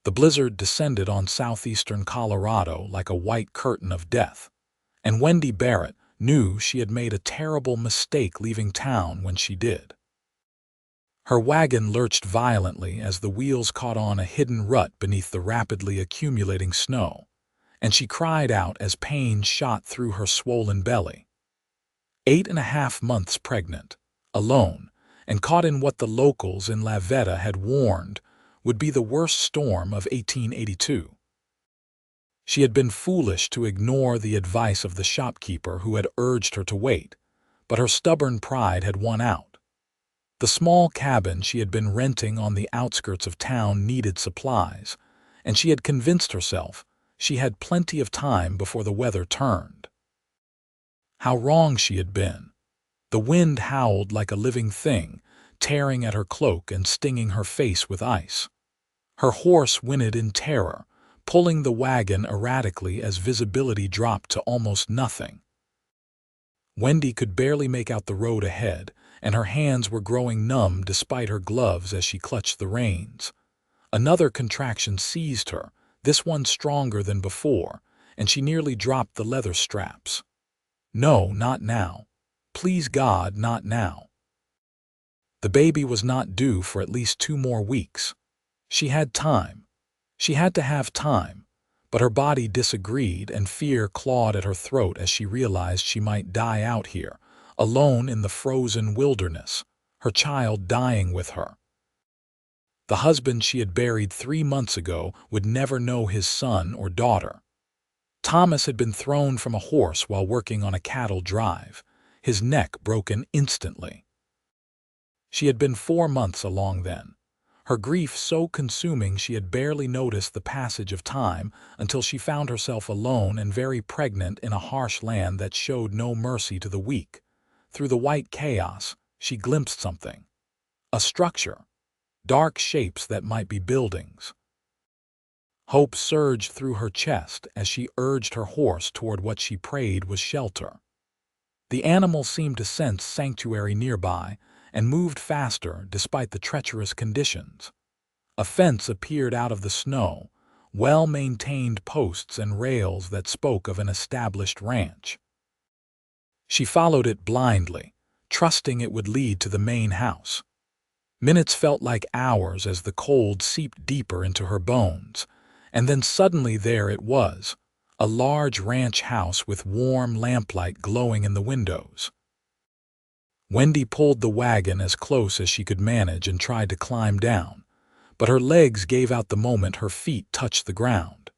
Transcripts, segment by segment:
The blizzard descended on southeastern Colorado like a white curtain of death, and Wendy Barrett knew she had made a terrible mistake leaving town when she did. Her wagon lurched violently as the wheels caught on a hidden rut beneath the rapidly accumulating snow, and she cried out as pain shot through her swollen belly. 8.5 months pregnant, alone, and caught in what the locals in La Veta had warned would be the worst storm of 1882. She had been foolish to ignore the advice of the shopkeeper who had urged her to wait, but her stubborn pride had won out. The small cabin she had been renting on the outskirts of town needed supplies, and she had convinced herself she had plenty of time before the weather turned. How wrong she had been. The wind howled like a living thing, tearing at her cloak and stinging her face with ice. Her horse whinnied in terror, pulling the wagon erratically as visibility dropped to almost nothing. Wendy could barely make out the road ahead, and her hands were growing numb despite her gloves as she clutched the reins. Another contraction seized her, this one stronger than before, and she nearly dropped the leather straps. No, not now. Please God, not now. The baby was not due for at least 2 more weeks. She had time. She had to have time, but her body disagreed and fear clawed at her throat as she realized she might die out here, alone in the frozen wilderness, her child dying with her. The husband she had buried 3 months ago would never know his son or daughter. Thomas had been thrown from a horse while working on a cattle drive, his neck broken instantly. She had been 4 months along then, her grief so consuming she had barely noticed the passage of time until she found herself alone and very pregnant in a harsh land that showed no mercy to the weak. Through the white chaos, she glimpsed something. A structure. Dark shapes that might be buildings. Hope surged through her chest as she urged her horse toward what she prayed was shelter. The animal seemed to sense sanctuary nearby and moved faster despite the treacherous conditions. A fence appeared out of the snow, well-maintained posts and rails that spoke of an established ranch. She followed it blindly, trusting it would lead to the main house. Minutes felt like hours as the cold seeped deeper into her bones, and then suddenly there it was, a large ranch house with warm lamplight glowing in the windows. Wendy pulled the wagon as close as she could manage and tried to climb down, but her legs gave out the moment her feet touched the ground.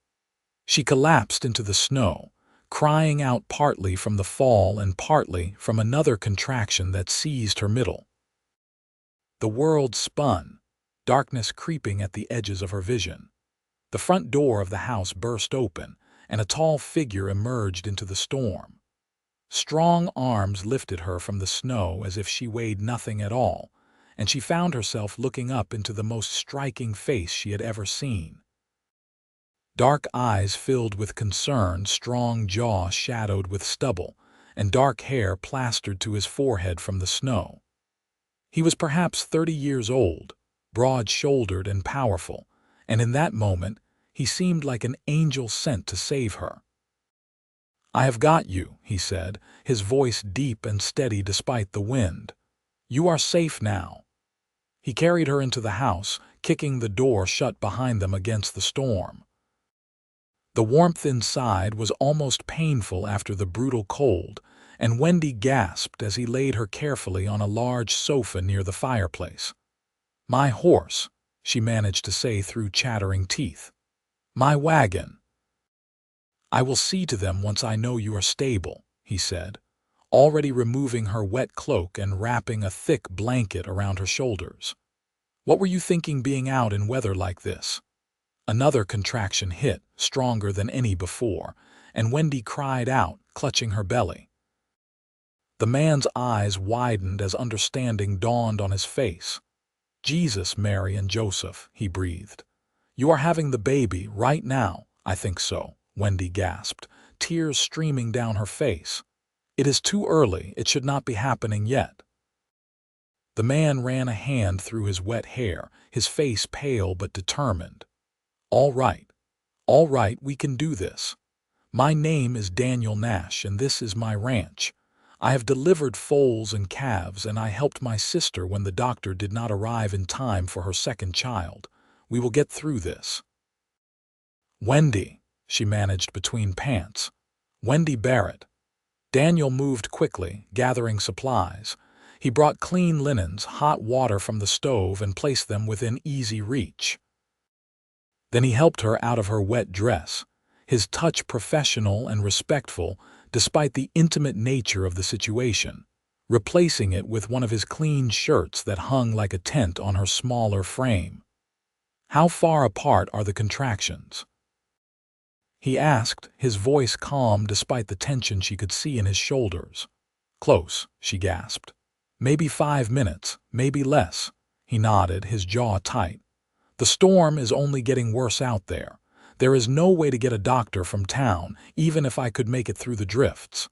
She collapsed into the snow, crying out partly from the fall and partly from another contraction that seized her middle. The world spun, darkness creeping at the edges of her vision. The front door of the house burst open, and a tall figure emerged into the storm. Strong arms lifted her from the snow as if she weighed nothing at all, and she found herself looking up into the most striking face she had ever seen. Dark eyes filled with concern, strong jaw shadowed with stubble, and dark hair plastered to his forehead from the snow. He was perhaps 30 years old, broad-shouldered and powerful, and in that moment he seemed like an angel sent to save her. "I have got you," he said, his voice deep and steady despite the wind. "You are safe now." He carried her into the house, kicking the door shut behind them against the storm. The warmth inside was almost painful after the brutal cold, and Wendy gasped as he laid her carefully on a large sofa near the fireplace. "My horse," she managed to say through chattering teeth. "My wagon." "I will see to them once I know you are stable," he said, already removing her wet cloak and wrapping a thick blanket around her shoulders. "What were you thinking being out in weather like this?" Another contraction hit, stronger than any before, and Wendy cried out, clutching her belly. The man's eyes widened as understanding dawned on his face. "Jesus, Mary, and Joseph," he breathed. "You are having the baby right now." "I think so," Wendy gasped, tears streaming down her face. "It is too early. It should not be happening yet." The man ran a hand through his wet hair, his face pale but determined. All right, all right, we can do this. My name is Daniel Nash, and this is my ranch. I have delivered foals and calves, and I helped my sister when the doctor did not arrive in time for her second child. We will get through this. Wendy, she managed between pants. Wendy Barrett. Daniel moved quickly, gathering supplies. He brought clean linens, hot water from the stove, and placed them within easy reach. Then he helped her out of her wet dress, his touch professional and respectful despite the intimate nature of the situation, replacing it with one of his clean shirts that hung like a tent on her smaller frame. "How far apart are the contractions?" he asked, his voice calm despite the tension she could see in his shoulders. "Close," she gasped. "Maybe 5 minutes, maybe less." He nodded, his jaw tight. "The storm is only getting worse out there. There is no way to get a doctor from town, even if I could make it through the drifts."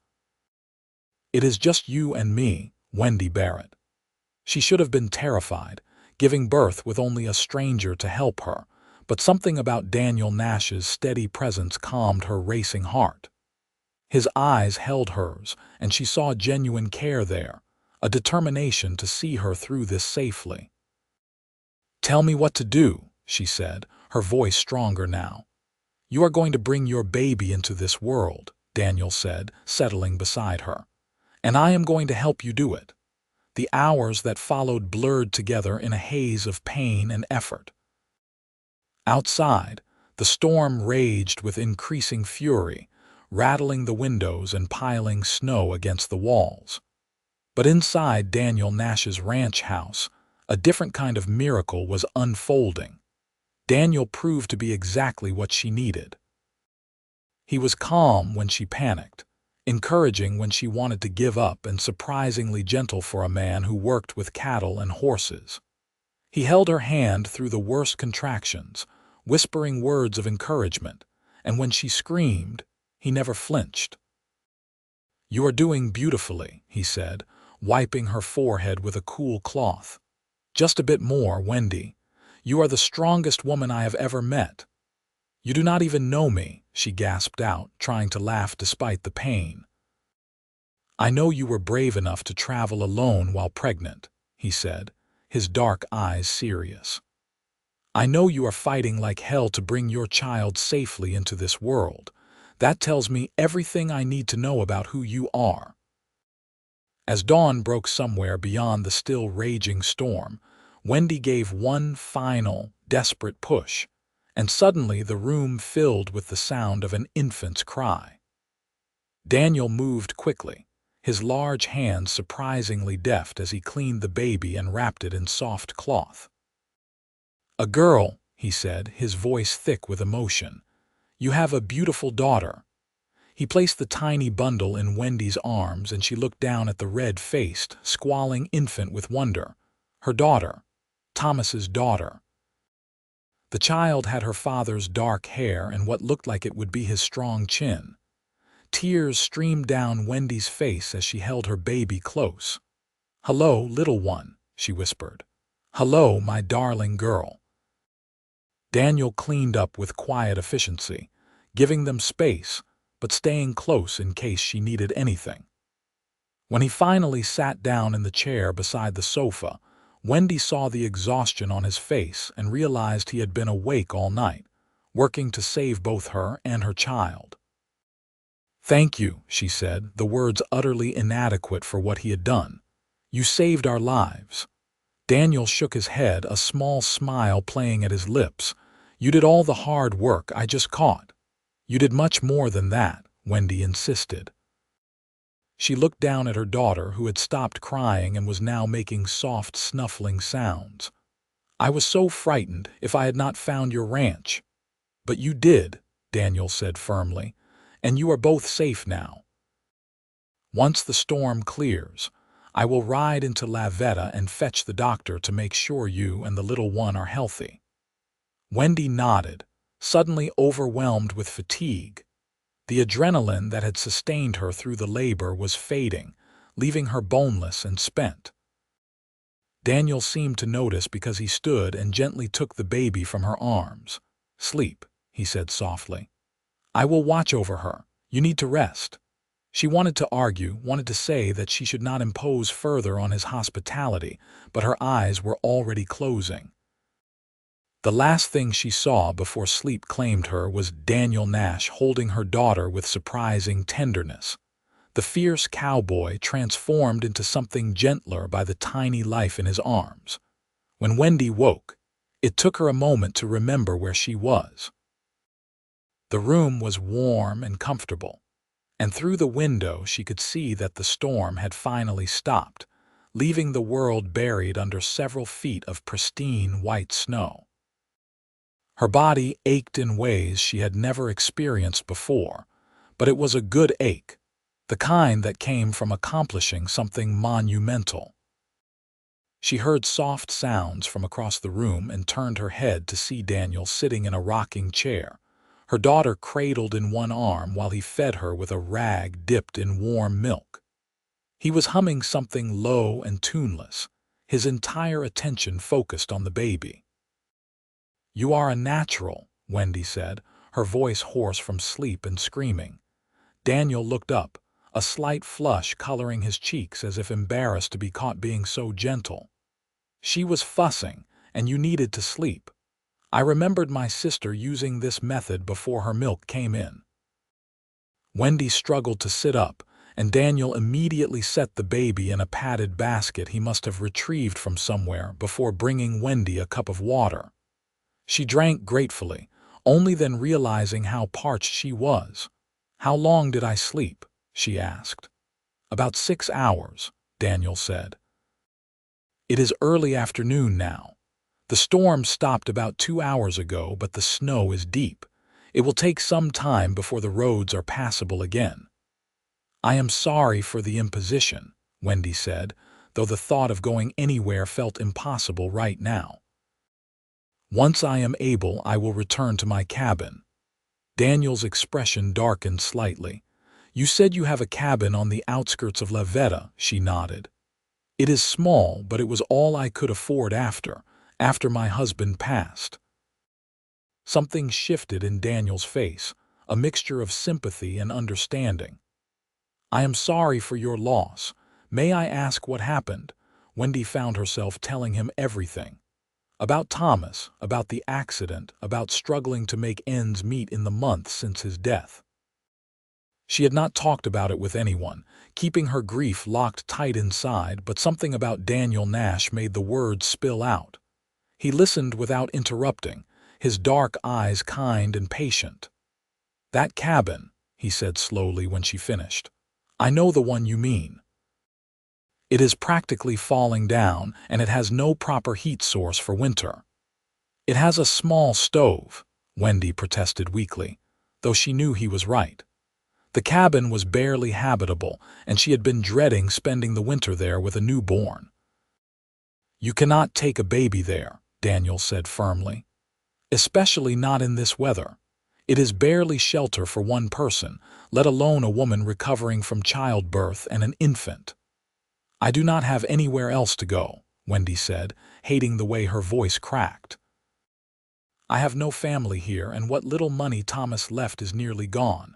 "It is just you and me, Wendy Barrett." She should have been terrified, giving birth with only a stranger to help her, but something about Daniel Nash's steady presence calmed her racing heart. His eyes held hers, and she saw genuine care there, a determination to see her through this safely. "Tell me what to do," she said, her voice stronger now. "You are going to bring your baby into this world," Daniel said, settling beside her. "And I am going to help you do it." The hours that followed blurred together in a haze of pain and effort. Outside, the storm raged with increasing fury, rattling the windows and piling snow against the walls. But inside Daniel Nash's ranch house, a different kind of miracle was unfolding. Daniel proved to be exactly what she needed. He was calm when she panicked, encouraging when she wanted to give up, and surprisingly gentle for a man who worked with cattle and horses. He held her hand through the worst contractions, whispering words of encouragement, and when she screamed, he never flinched. "You are doing beautifully," he said, wiping her forehead with a cool cloth. "Just a bit more, Wendy. You are the strongest woman I have ever met." "You do not even know me," she gasped out, trying to laugh despite the pain. "I know you were brave enough to travel alone while pregnant," he said, his dark eyes serious. "I know you are fighting like hell to bring your child safely into this world. That tells me everything I need to know about who you are." As dawn broke somewhere beyond the still raging storm, Wendy gave one final, desperate push, and suddenly the room filled with the sound of an infant's cry. Daniel moved quickly, his large hands surprisingly deft as he cleaned the baby and wrapped it in soft cloth. "A girl," he said, his voice thick with emotion. "You have a beautiful daughter." He placed the tiny bundle in Wendy's arms, and she looked down at the red-faced, squalling infant with wonder. Her daughter. Thomas's daughter. The child had her father's dark hair and what looked like it would be his strong chin. Tears streamed down Wendy's face as she held her baby close. "Hello, little one," she whispered. "Hello, my darling girl." Daniel cleaned up with quiet efficiency, giving them space, but staying close in case she needed anything. When he finally sat down in the chair beside the sofa, Wendy saw the exhaustion on his face and realized he had been awake all night, working to save both her and her child. "Thank you," she said, the words utterly inadequate for what he had done. "You saved our lives." Daniel shook his head, a small smile playing at his lips. "You did all the hard work I just caught." "You did much more than that," Wendy insisted. She looked down at her daughter, who had stopped crying and was now making soft, snuffling sounds. "I was so frightened if I had not found your ranch." "But you did," Daniel said firmly, "and you are both safe now. Once the storm clears, I will ride into La Veta and fetch the doctor to make sure you and the little one are healthy." Wendy nodded, suddenly overwhelmed with fatigue. The adrenaline that had sustained her through the labor was fading, leaving her boneless and spent. Daniel seemed to notice because he stood and gently took the baby from her arms. "Sleep," he said softly. "I will watch over her. You need to rest." She wanted to argue, wanted to say that she should not impose further on his hospitality, but her eyes were already closing. The last thing she saw before sleep claimed her was Daniel Nash holding her daughter with surprising tenderness. The fierce cowboy transformed into something gentler by the tiny life in his arms. When Wendy woke, it took her a moment to remember where she was. The room was warm and comfortable, and through the window she could see that the storm had finally stopped, leaving the world buried under several feet of pristine white snow. Her body ached in ways she had never experienced before, but it was a good ache, the kind that came from accomplishing something monumental. She heard soft sounds from across the room and turned her head to see Daniel sitting in a rocking chair, her daughter cradled in one arm while he fed her with a rag dipped in warm milk. He was humming something low and tuneless, his entire attention focused on the baby. "You are a natural," Wendy said, her voice hoarse from sleep and screaming. Daniel looked up, a slight flush coloring his cheeks as if embarrassed to be caught being so gentle. "She was fussing, and you needed to sleep. I remembered my sister using this method before her milk came in." Wendy struggled to sit up, and Daniel immediately set the baby in a padded basket he must have retrieved from somewhere before bringing Wendy a cup of water. She drank gratefully, only then realizing how parched she was. "How long did I sleep?" she asked. "About 6 hours," Daniel said. "It is early afternoon now. The storm stopped about 2 hours ago, but the snow is deep. It will take some time before the roads are passable again." "I am sorry for the imposition," Wendy said, though the thought of going anywhere felt impossible right now. "Once I am able, I will return to my cabin." Daniel's expression darkened slightly. "You said you have a cabin on the outskirts of La Veta," she nodded. "It is small, but it was all I could afford after my husband passed." Something shifted in Daniel's face, a mixture of sympathy and understanding. "I am sorry for your loss. May I ask what happened?" Wendy found herself telling him everything. About Thomas, about the accident, about struggling to make ends meet in the months since his death. She had not talked about it with anyone, keeping her grief locked tight inside, but something about Daniel Nash made the words spill out. He listened without interrupting, his dark eyes kind and patient. "That cabin," he said slowly when she finished. "I know the one you mean. It is practically falling down, and it has no proper heat source for winter." "It has a small stove," Wendy protested weakly, though she knew he was right. The cabin was barely habitable, and she had been dreading spending the winter there with a newborn. "You cannot take a baby there," Daniel said firmly. "Especially not in this weather. It is barely shelter for one person, let alone a woman recovering from childbirth and an infant." "I do not have anywhere else to go," Wendy said, hating the way her voice cracked. "I have no family here, and what little money Thomas left is nearly gone."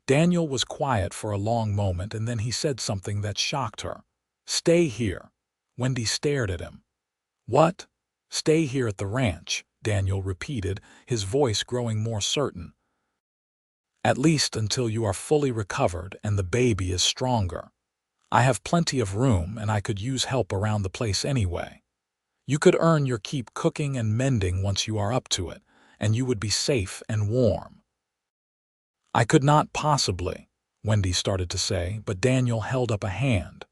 Daniel was quiet for a long moment, and then he said something that shocked her. "Stay here." Wendy stared at him. "What?" "Stay here at the ranch," Daniel repeated, his voice growing more certain. "At least until you are fully recovered and the baby is stronger. I have plenty of room, and I could use help around the place anyway. You could earn your keep cooking and mending once you are up to it, and you would be safe and warm." "I could not possibly," Wendy started to say, but Daniel held up a hand.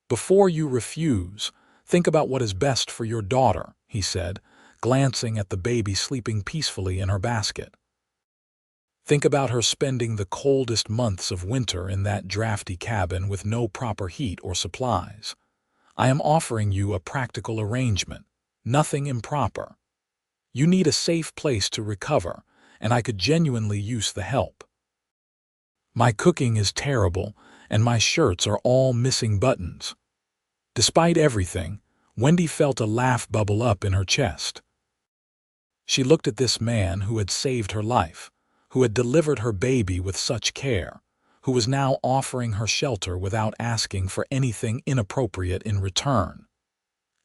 "Before you refuse, think about what is best for your daughter," he said, glancing at the baby sleeping peacefully in her basket. "Think about her spending the coldest months of winter in that drafty cabin with no proper heat or supplies. I am offering you a practical arrangement, nothing improper. You need a safe place to recover, and I could genuinely use the help. My cooking is terrible, and my shirts are all missing buttons." Despite everything, Wendy felt a laugh bubble up in her chest. She looked at this man who had saved her life, who had delivered her baby with such care, who was now offering her shelter without asking for anything inappropriate in return.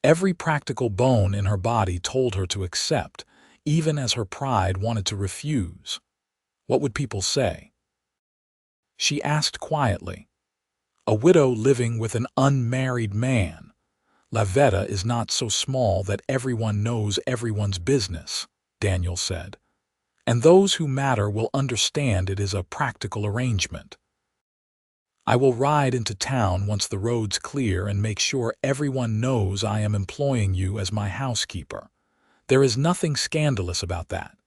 Every practical bone in her body told her to accept, even as her pride wanted to refuse. What would people say? She asked quietly. A widow living with an unmarried man. La Veta is not so small that everyone knows everyone's business, Daniel said. And those who matter will understand it is a practical arrangement. I will ride into town once the road's clear and make sure everyone knows I am employing you as my housekeeper. There is nothing scandalous about that.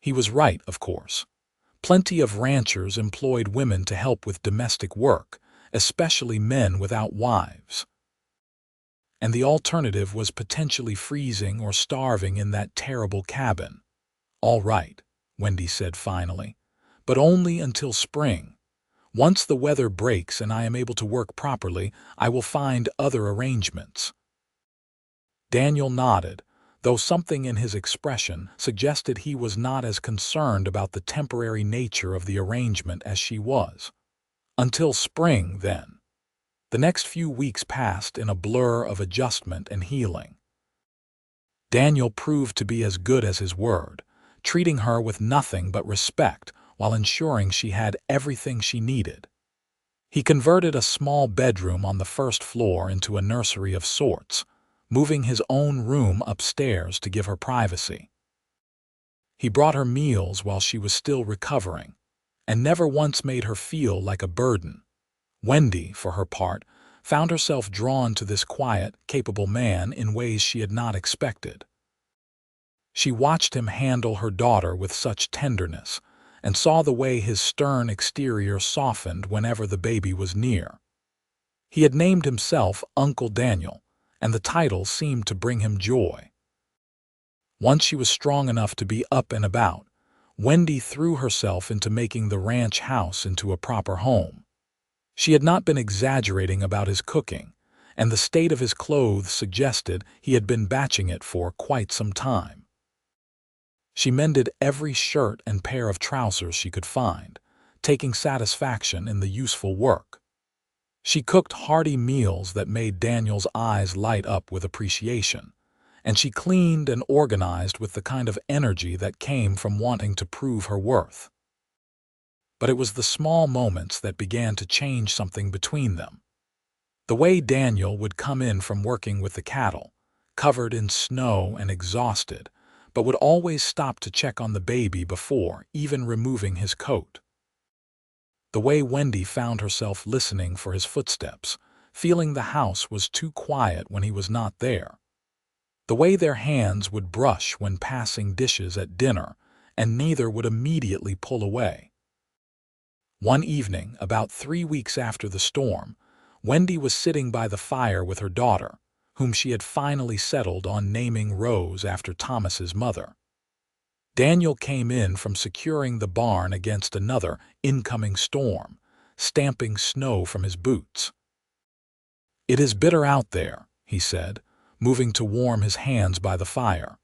He was right, of course. Plenty of ranchers employed women to help with domestic work, especially men without wives. And the alternative was potentially freezing or starving in that terrible cabin. All right, Wendy said finally, but only until spring. Once the weather breaks and I am able to work properly, I will find other arrangements. Daniel nodded, though something in his expression suggested he was not as concerned about the temporary nature of the arrangement as she was. Until spring, then. The next few weeks passed in a blur of adjustment and healing. Daniel proved to be as good as his word, treating her with nothing but respect while ensuring she had everything she needed. He converted a small bedroom on the first floor into a nursery of sorts, moving his own room upstairs to give her privacy. He brought her meals while she was still recovering, and never once made her feel like a burden. Wendy, for her part, found herself drawn to this quiet, capable man in ways she had not expected. She watched him handle her daughter with such tenderness, and saw the way his stern exterior softened whenever the baby was near. He had named himself Uncle Daniel, and the title seemed to bring him joy. Once she was strong enough to be up and about, Wendy threw herself into making the ranch house into a proper home. She had not been exaggerating about his cooking, and the state of his clothes suggested he had been batching it for quite some time. She mended every shirt and pair of trousers she could find, taking satisfaction in the useful work. She cooked hearty meals that made Daniel's eyes light up with appreciation, and she cleaned and organized with the kind of energy that came from wanting to prove her worth. But it was the small moments that began to change something between them. The way Daniel would come in from working with the cattle, covered in snow and exhausted, but would always stop to check on the baby before even removing his coat. The way Wendy found herself listening for his footsteps, feeling the house was too quiet when he was not there. The way their hands would brush when passing dishes at dinner, and neither would immediately pull away. One evening, about 3 weeks after the storm, Wendy was sitting by the fire with her daughter, whom she had finally settled on naming Rose after Thomas's mother. Daniel came in from securing the barn against another incoming storm, stamping snow from his boots. "It is bitter out there," he said, moving to warm his hands by the fire.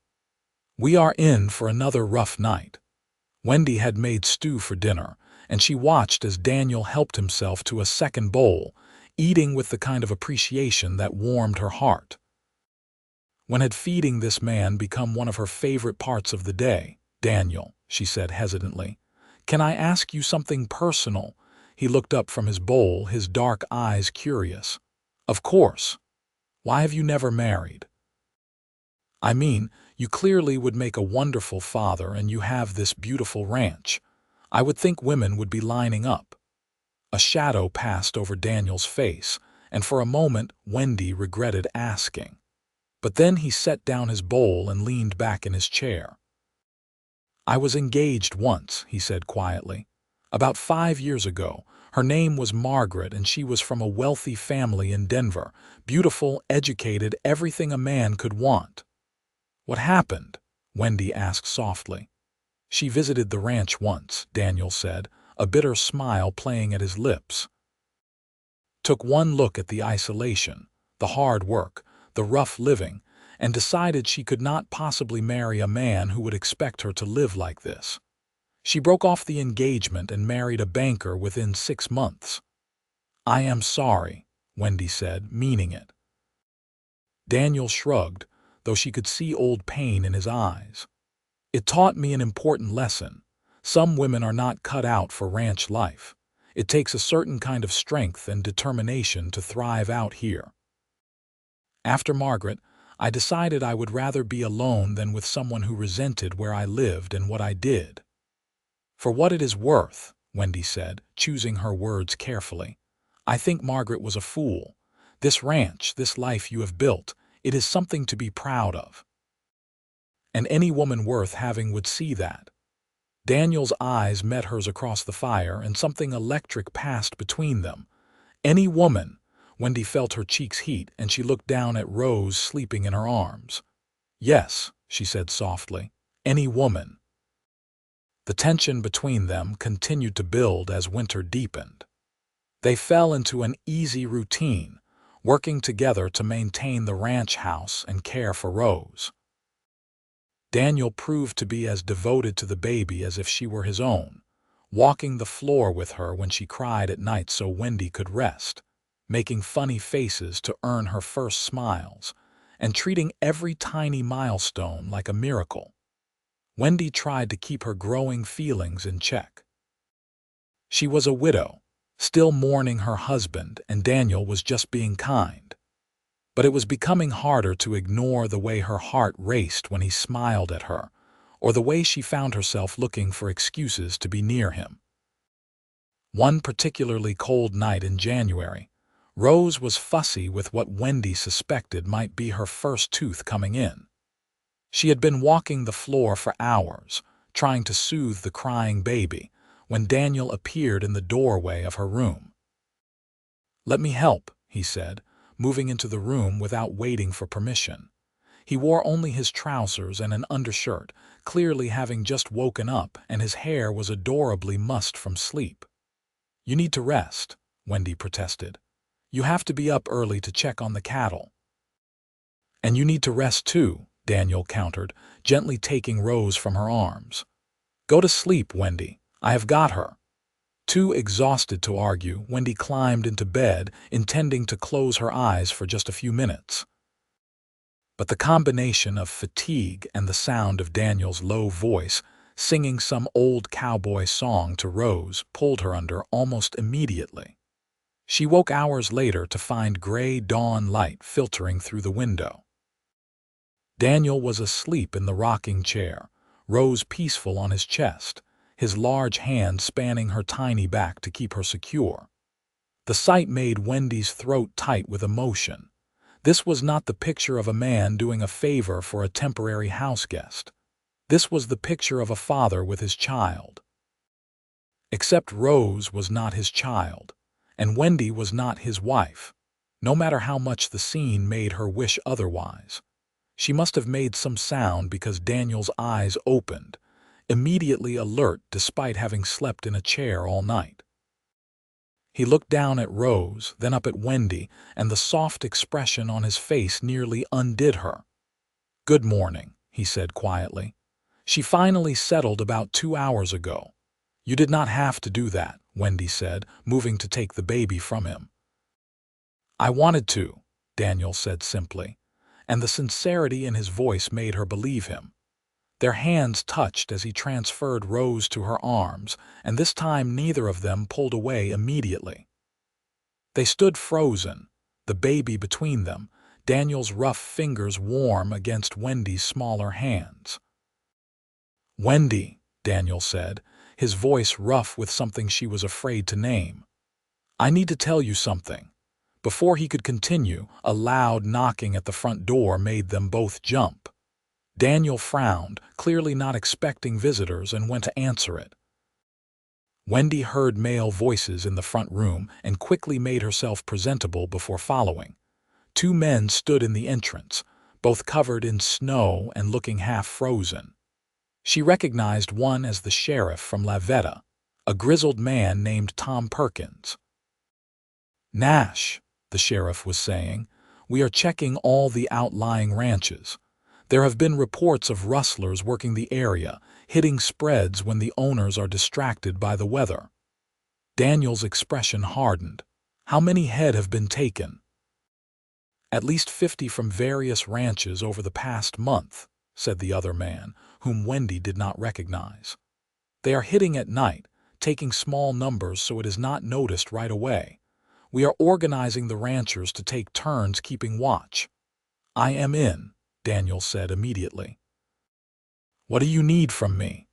"We are in for another rough night." Wendy had made stew for dinner, and she watched as Daniel helped himself to a second bowl, eating with the kind of appreciation that warmed her heart. When had feeding this man become one of her favorite parts of the day? "Daniel," she said hesitantly, "can I ask you something personal?" He looked up from his bowl, his dark eyes curious. "Of course. Why have you never married?" "I mean, you clearly would make a wonderful father, and you have this beautiful ranch. I would think women would be lining up." A shadow passed over Daniel's face, and for a moment Wendy regretted asking. But then he set down his bowl and leaned back in his chair. "I was engaged once," he said quietly. "About 5 years ago. Her name was Margaret, and she was from a wealthy family in Denver. Beautiful, educated, everything a man could want." "What happened?" Wendy asked softly. "She visited the ranch once," Daniel said, a bitter smile playing at his lips. "Took one look at the isolation, the hard work, the rough living, and decided she could not possibly marry a man who would expect her to live like this. She broke off the engagement and married a banker within 6 months. "I am sorry," Wendy said, meaning it. Daniel shrugged, though she could see old pain in his eyes. "It taught me an important lesson. Some women are not cut out for ranch life. It takes a certain kind of strength and determination to thrive out here." After Margaret, I decided I would rather be alone than with someone who resented where I lived and what I did. "For what it is worth," Wendy said, choosing her words carefully, "I think Margaret was a fool. This ranch, this life you have built, it is something to be proud of. And any woman worth having would see that." Daniel's eyes met hers across the fire, and something electric passed between them. "Any woman." Wendy felt her cheeks heat, and she looked down at Rose sleeping in her arms. "Yes," she said softly, "any woman." The tension between them continued to build as winter deepened. They fell into an easy routine, working together to maintain the ranch house and care for Rose. Daniel proved to be as devoted to the baby as if she were his own, walking the floor with her when she cried at night so Wendy could rest, making funny faces to earn her first smiles, and treating every tiny milestone like a miracle. Wendy tried to keep her growing feelings in check. She was a widow, still mourning her husband, and Daniel was just being kind. But it was becoming harder to ignore the way her heart raced when he smiled at her, or the way she found herself looking for excuses to be near him. One particularly cold night in January, Rose was fussy with what Wendy suspected might be her first tooth coming in. She had been walking the floor for hours, trying to soothe the crying baby, when Daniel appeared in the doorway of her room. "Let me help," he said, moving into the room without waiting for permission. He wore only his trousers and an undershirt, clearly having just woken up, and his hair was adorably mussed from sleep. "You need to rest," Wendy protested. "You have to be up early to check on the cattle." "And you need to rest too," Daniel countered, gently taking Rose from her arms. "Go to sleep, Wendy. I have got her." Too exhausted to argue, Wendy climbed into bed, intending to close her eyes for just a few minutes. But the combination of fatigue and the sound of Daniel's low voice, singing some old cowboy song to Rose, pulled her under almost immediately. She woke hours later to find gray dawn light filtering through the window. Daniel was asleep in the rocking chair, Rose peaceful on his chest, his large hand spanning her tiny back to keep her secure. The sight made Wendy's throat tight with emotion. This was not the picture of a man doing a favor for a temporary house guest. This was the picture of a father with his child. Except Rose was not his child, and Wendy was not his wife, no matter how much the scene made her wish otherwise. She must have made some sound because Daniel's eyes opened, immediately alert despite having slept in a chair all night. He looked down at Rose, then up at Wendy, and the soft expression on his face nearly undid her. "Good morning," he said quietly. "She finally settled about 2 hours ago." "You did not have to do that," Wendy said, moving to take the baby from him. "I wanted to," Daniel said simply, and the sincerity in his voice made her believe him. Their hands touched as he transferred Rose to her arms, and this time neither of them pulled away immediately. They stood frozen, the baby between them, Daniel's rough fingers warm against Wendy's smaller hands. "Wendy," Daniel said, his voice rough with something she was afraid to name. "I need to tell you something." Before he could continue, a loud knocking at the front door made them both jump. Daniel frowned, clearly not expecting visitors, and went to answer it. Wendy heard male voices in the front room and quickly made herself presentable before following. 2 men stood in the entrance, both covered in snow and looking half frozen. She recognized one as the sheriff from Lavetta, a grizzled man named Tom Perkins. "Nash," the sheriff was saying, We are checking all the outlying ranches. There have been reports of rustlers working the area, hitting spreads when the owners are distracted by the weather. Daniel's expression hardened. How many head have been taken? At least 50 from various ranches over the past month, said the other man, whom Wendy did not recognize. They are hitting at night, taking small numbers so it is not noticed right away. We are organizing the ranchers to take turns keeping watch. I am in, Daniel said immediately. What do you need from me?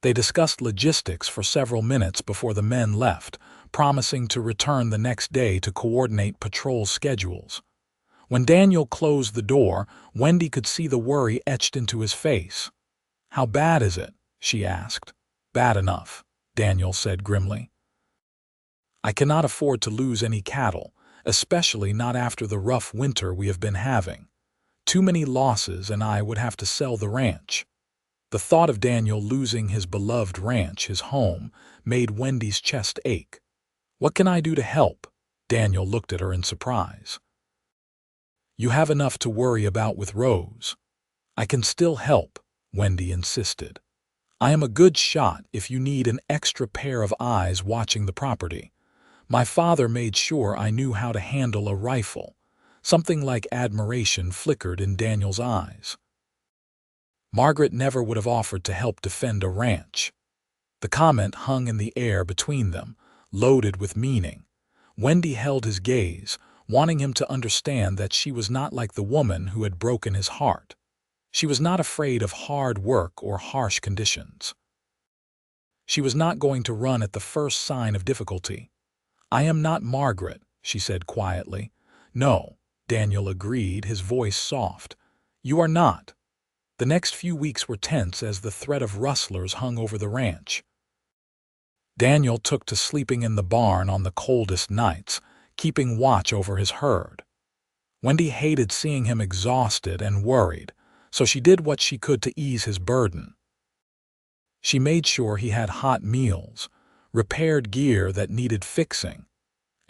They discussed logistics for several minutes before the men left, promising to return the next day to coordinate patrol schedules. When Daniel closed the door, Wendy could see the worry etched into his face. How bad is it? She asked. Bad enough, Daniel said grimly. I cannot afford to lose any cattle, especially not after the rough winter we have been having. Too many losses and I would have to sell the ranch. The thought of Daniel losing his beloved ranch, his home, made Wendy's chest ache. What can I do to help? Daniel looked at her in surprise. You have enough to worry about with Rose. I can still help, Wendy insisted. I am a good shot if you need an extra pair of eyes watching the property. My father made sure I knew how to handle a rifle. Something like admiration flickered in Daniel's eyes. Margaret never would have offered to help defend a ranch. The comment hung in the air between them, loaded with meaning. Wendy held his gaze, wanting him to understand that she was not like the woman who had broken his heart. She was not afraid of hard work or harsh conditions. She was not going to run at the first sign of difficulty. I am not Margaret, she said quietly. No, Daniel agreed, his voice soft. You are not. The next few weeks were tense as the threat of rustlers hung over the ranch. Daniel took to sleeping in the barn on the coldest nights, keeping watch over his herd. Wendy hated seeing him exhausted and worried, so she did what she could to ease his burden. She made sure he had hot meals, repaired gear that needed fixing,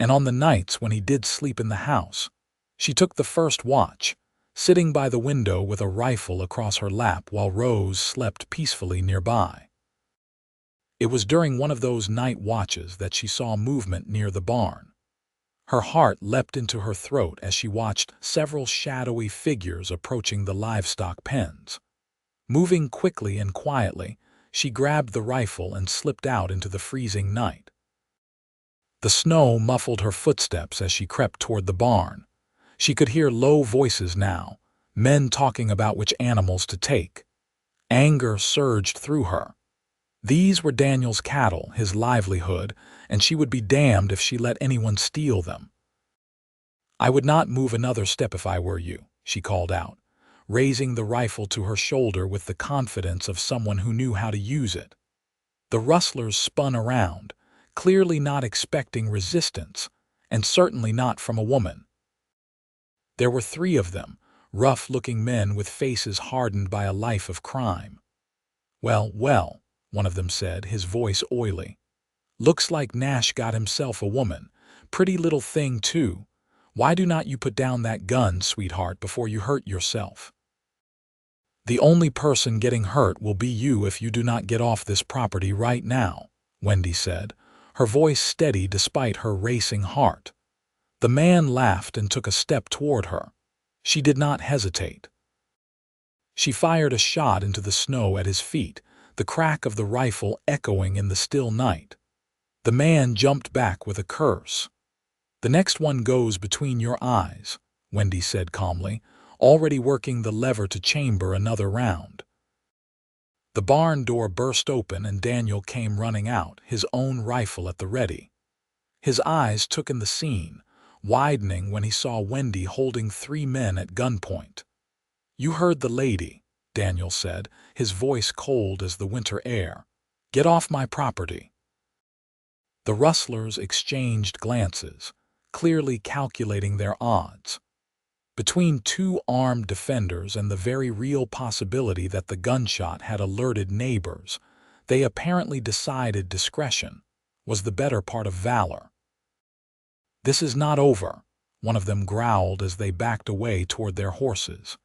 and on the nights when he did sleep in the house, she took the first watch, sitting by the window with a rifle across her lap while Rose slept peacefully nearby. It was during one of those night watches that she saw movement near the barn. Her heart leapt into her throat as she watched several shadowy figures approaching the livestock pens. Moving quickly and quietly, she grabbed the rifle and slipped out into the freezing night. The snow muffled her footsteps as she crept toward the barn. She could hear low voices now, men talking about which animals to take. Anger surged through her. These were Daniel's cattle, his livelihood, and she would be damned if she let anyone steal them. I would not move another step if I were you, she called out, raising the rifle to her shoulder with the confidence of someone who knew how to use it. The rustlers spun around, clearly not expecting resistance, and certainly not from a woman. There were 3 of them, rough-looking men with faces hardened by a life of crime. Well, well, one of them said, his voice oily. Looks like Nash got himself a woman. Pretty little thing, too. Why do not you put down that gun, sweetheart, before you hurt yourself? The only person getting hurt will be you if you do not get off this property right now, Wendy said, her voice steady despite her racing heart. The man laughed and took a step toward her. She did not hesitate. She fired a shot into the snow at his feet, the crack of the rifle echoing in the still night. The man jumped back with a curse. The next one goes between your eyes, Wendy said calmly, already working the lever to chamber another round. The barn door burst open and Daniel came running out, his own rifle at the ready. His eyes took in the scene, widening when he saw Wendy holding 3 men at gunpoint. You heard the lady, Daniel said, his voice cold as the winter air. Get off my property. The rustlers exchanged glances, clearly calculating their odds. Between 2 armed defenders and the very real possibility that the gunshot had alerted neighbors, they apparently decided discretion was the better part of valor. This is not over, one of them growled as they backed away toward their horses.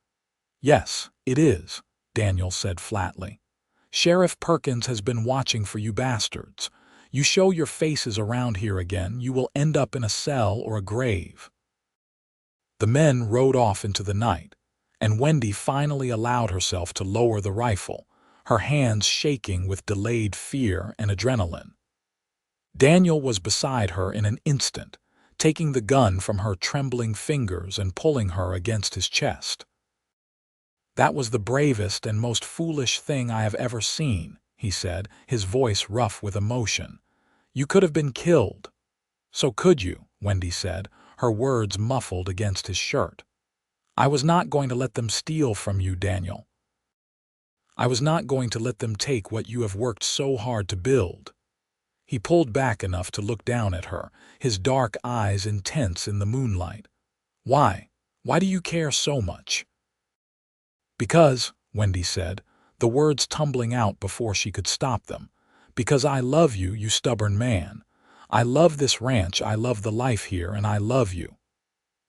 "Yes, it is," Daniel said flatly. "Sheriff Perkins has been watching for you bastards. You show your faces around here again, you will end up in a cell or a grave." The men rode off into the night, and Wendy finally allowed herself to lower the rifle, her hands shaking with delayed fear and adrenaline. Daniel was beside her in an instant, taking the gun from her trembling fingers and pulling her against his chest. "That was the bravest and most foolish thing I have ever seen," he said, his voice rough with emotion. "You could have been killed." "So could you," Wendy said, her words muffled against his shirt. "I was not going to let them steal from you, Daniel. I was not going to let them take what you have worked so hard to build." He pulled back enough to look down at her, his dark eyes intense in the moonlight. "Why? Why do you care so much?" "Because," Wendy said, the words tumbling out before she could stop them, "because I love you, you stubborn man. I love this ranch, I love the life here, and I love you."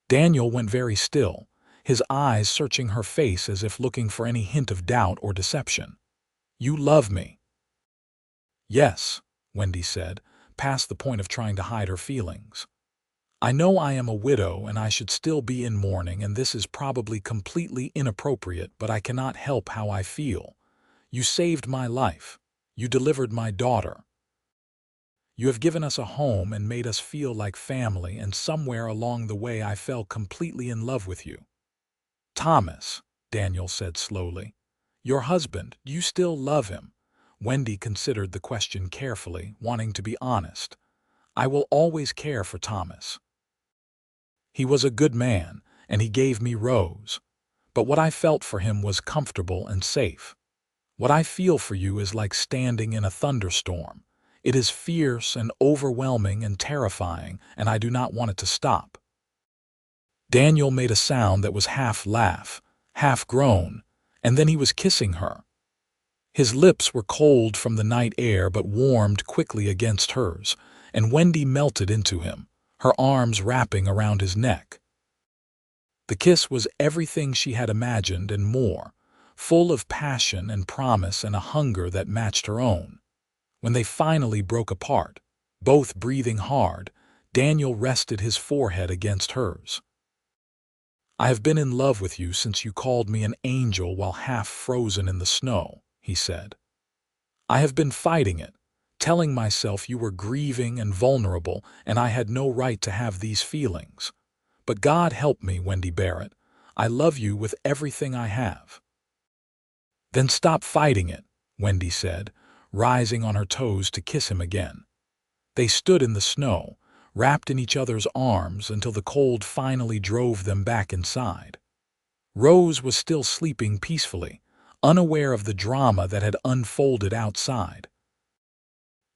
Daniel went very still, his eyes searching her face as if looking for any hint of doubt or deception. "You love me?" "Yes," Wendy said, past the point of trying to hide her feelings. "I know I am a widow and I should still be in mourning, and this is probably completely inappropriate, but I cannot help how I feel. You saved my life. You delivered my daughter. You have given us a home and made us feel like family, and somewhere along the way I fell completely in love with you." "Thomas," Daniel said slowly. "Your husband, do you still love him?" Wendy considered the question carefully, wanting to be honest. "I will always care for Thomas. He was a good man, and he gave me Rose. But what I felt for him was comfortable and safe. What I feel for you is like standing in a thunderstorm. It is fierce and overwhelming and terrifying, and I do not want it to stop." Daniel made a sound that was half laugh, half groan, and then he was kissing her. His lips were cold from the night air but warmed quickly against hers, and Wendy melted into him, her arms wrapping around his neck. The kiss was everything she had imagined and more, full of passion and promise and a hunger that matched her own. When they finally broke apart, both breathing hard, Daniel rested his forehead against hers. "I have been in love with you since you called me an angel while half frozen in the snow," he said. "I have been fighting it, telling myself you were grieving and vulnerable and I had no right to have these feelings. But God help me, Wendy Barrett. I love you with everything I have." "Then stop fighting it," Wendy said, rising on her toes to kiss him again. They stood in the snow, wrapped in each other's arms until the cold finally drove them back inside. Rose was still sleeping peacefully, unaware of the drama that had unfolded outside.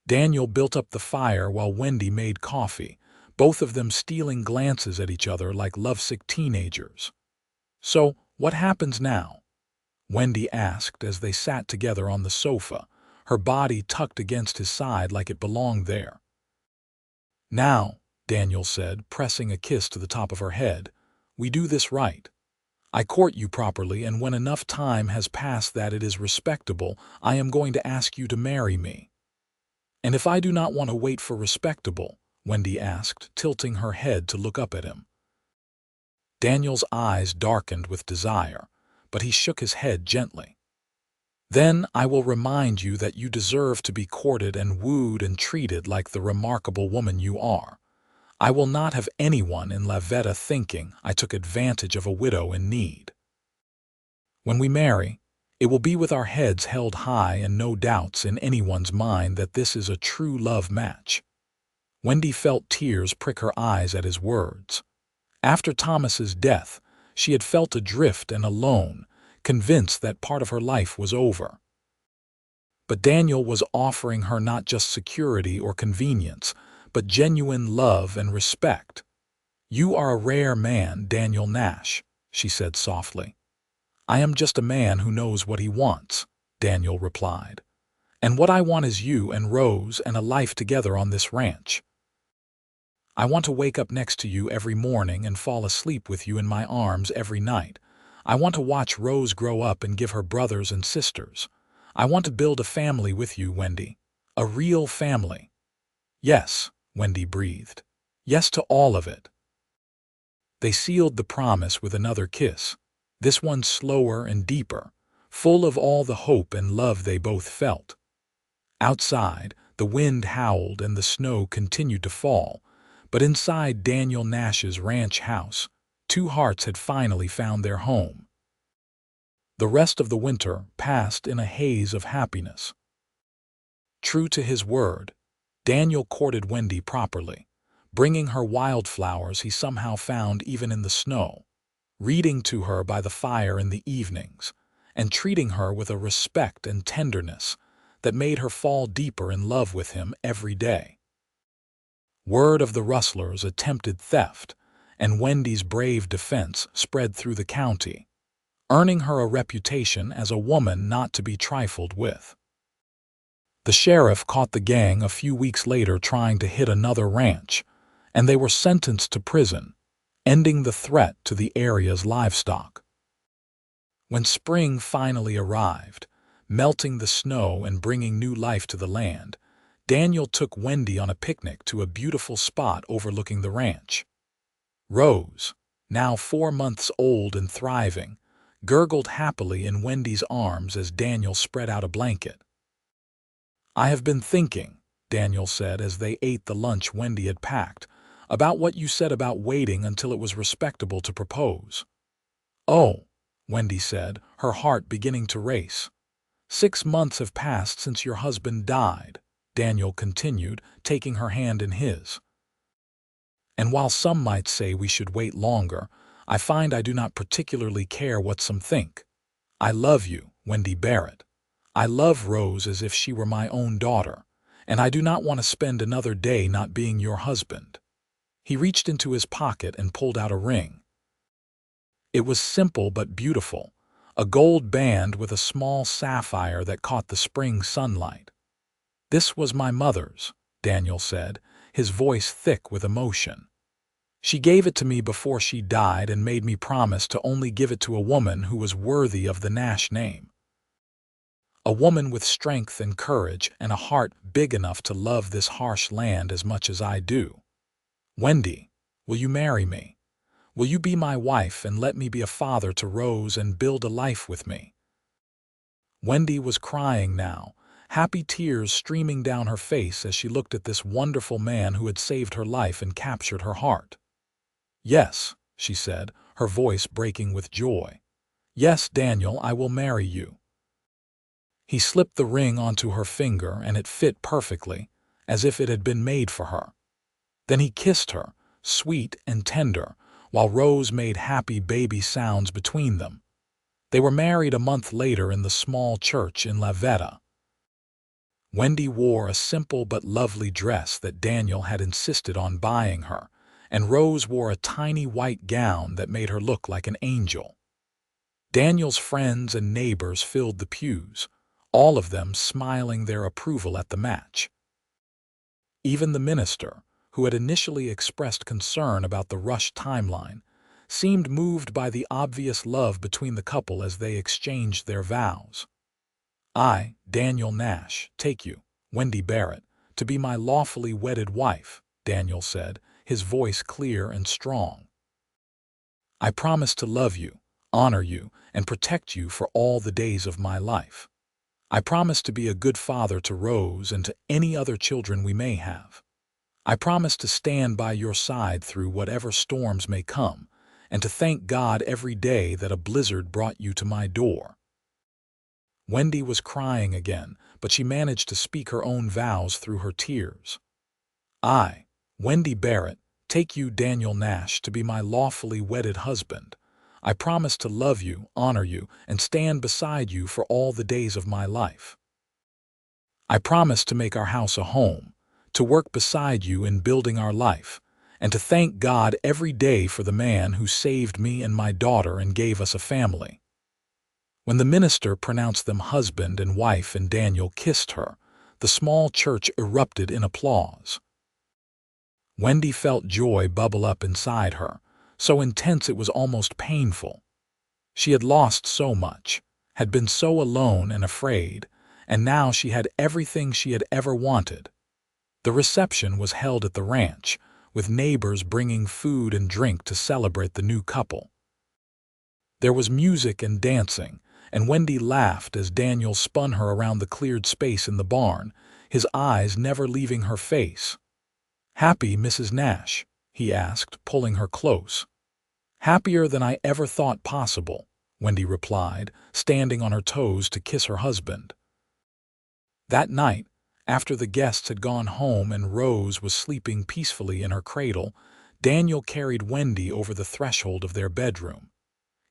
Daniel built up the fire while Wendy made coffee, both of them stealing glances at each other like lovesick teenagers. "So, what happens now?" Wendy asked as they sat together on the sofa, her body tucked against his side like it belonged there. "Now," Daniel said, pressing a kiss to the top of her head, "we do this right. I court you properly, and when enough time has passed that it is respectable, I am going to ask you to marry me." "And if I do not want to wait for respectable?" Wendy asked, tilting her head to look up at him. Daniel's eyes darkened with desire, but he shook his head gently. "Then I will remind you that you deserve to be courted and wooed and treated like the remarkable woman you are. I will not have anyone in La Veta thinking I took advantage of a widow in need. When we marry, it will be with our heads held high and no doubts in anyone's mind that this is a true love match." Wendy felt tears prick her eyes at his words. After Thomas's death, she had felt adrift and alone, convinced that part of her life was over. But Daniel was offering her not just security or convenience, but genuine love and respect. "You are a rare man, Daniel Nash," she said softly. "I am just a man who knows what he wants," Daniel replied. "And what I want is you and Rose and a life together on this ranch." I want to wake up next to you every morning and fall asleep with you in my arms every night. I want to watch Rose grow up and give her brothers and sisters. I want to build a family with you, Wendy. A real family." "Yes," Wendy breathed. "Yes to all of it." They sealed the promise with another kiss, this one slower and deeper, full of all the hope and love they both felt. Outside, the wind howled and the snow continued to fall, but inside Daniel Nash's ranch house, two hearts had finally found their home. The rest of the winter passed in a haze of happiness. True to his word, Daniel courted Wendy properly, bringing her wildflowers he somehow found even in the snow, reading to her by the fire in the evenings, and treating her with a respect and tenderness that made her fall deeper in love with him every day. Word of the rustlers' attempted theft and Wendy's brave defense spread through the county, earning her a reputation as a woman not to be trifled with. The sheriff caught the gang a few weeks later trying to hit another ranch, and they were sentenced to prison, ending the threat to the area's livestock. When spring finally arrived, melting the snow and bringing new life to the land, Daniel took Wendy on a picnic to a beautiful spot overlooking the ranch. Rose, now 4 months old and thriving, gurgled happily in Wendy's arms as Daniel spread out a blanket. "I have been thinking," Daniel said as they ate the lunch Wendy had packed, "about what you said about waiting until it was respectable to propose." "Oh," Wendy said, her heart beginning to race. "6 months have passed since your husband died," Daniel continued, taking her hand in his. "And while some might say we should wait longer, I find I do not particularly care what some think. I love you, Wendy Barrett. I love Rose as if she were my own daughter, and I do not want to spend another day not being your husband." He reached into his pocket and pulled out a ring. It was simple but beautiful, a gold band with a small sapphire that caught the spring sunlight. "This was my mother's," Daniel said, his voice thick with emotion. "She gave it to me before she died and made me promise to only give it to a woman who was worthy of the Nash name. A woman with strength and courage and a heart big enough to love this harsh land as much as I do. Wendy, will you marry me? Will you be my wife and let me be a father to Rose and build a life with me?" Wendy was crying now, happy tears streaming down her face as she looked at this wonderful man who had saved her life and captured her heart. "Yes," she said, her voice breaking with joy. "Yes, Daniel, I will marry you." He slipped the ring onto her finger and it fit perfectly, as if it had been made for her. Then he kissed her, sweet and tender, while Rose made happy baby sounds between them. They were married a month later in the small church in La Veta. Wendy wore a simple but lovely dress that Daniel had insisted on buying her, and Rose wore a tiny white gown that made her look like an angel. Daniel's friends and neighbors filled the pews, all of them smiling their approval at the match. Even the minister, who had initially expressed concern about the rushed timeline, seemed moved by the obvious love between the couple as they exchanged their vows. "I, Daniel Nash, take you, Wendy Barrett, to be my lawfully wedded wife," Daniel said, his voice clear and strong. "I promise to love you, honor you, and protect you for all the days of my life. I promise to be a good father to Rose and to any other children we may have. I promise to stand by your side through whatever storms may come, and to thank God every day that a blizzard brought you to my door." Wendy was crying again, but she managed to speak her own vows through her tears. "I, Wendy Barrett, take you, Daniel Nash, to be my lawfully wedded husband. I promise to love you, honor you, and stand beside you for all the days of my life. I promise to make our house a home, to work beside you in building our life, and to thank God every day for the man who saved me and my daughter and gave us a family." When the minister pronounced them husband and wife and Daniel kissed her, the small church erupted in applause. Wendy felt joy bubble up inside her, so intense it was almost painful. She had lost so much, had been so alone and afraid, and now she had everything she had ever wanted. The reception was held at the ranch, with neighbors bringing food and drink to celebrate the new couple. There was music and dancing, and Wendy laughed as Daniel spun her around the cleared space in the barn, his eyes never leaving her face. "Happy, Mrs. Nash?" he asked, pulling her close. "Happier than I ever thought possible," Wendy replied, standing on her toes to kiss her husband. That night, after the guests had gone home and Rose was sleeping peacefully in her cradle, Daniel carried Wendy over the threshold of their bedroom.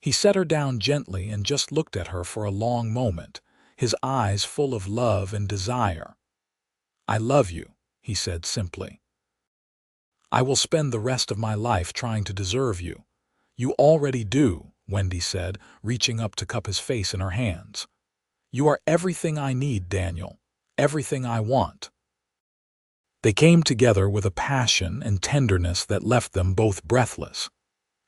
He set her down gently and just looked at her for a long moment, his eyes full of love and desire. "I love you," he said simply. "I will spend the rest of my life trying to deserve you." "You already do," Wendy said, reaching up to cup his face in her hands. "You are everything I need, Daniel, everything I want." They came together with a passion and tenderness that left them both breathless.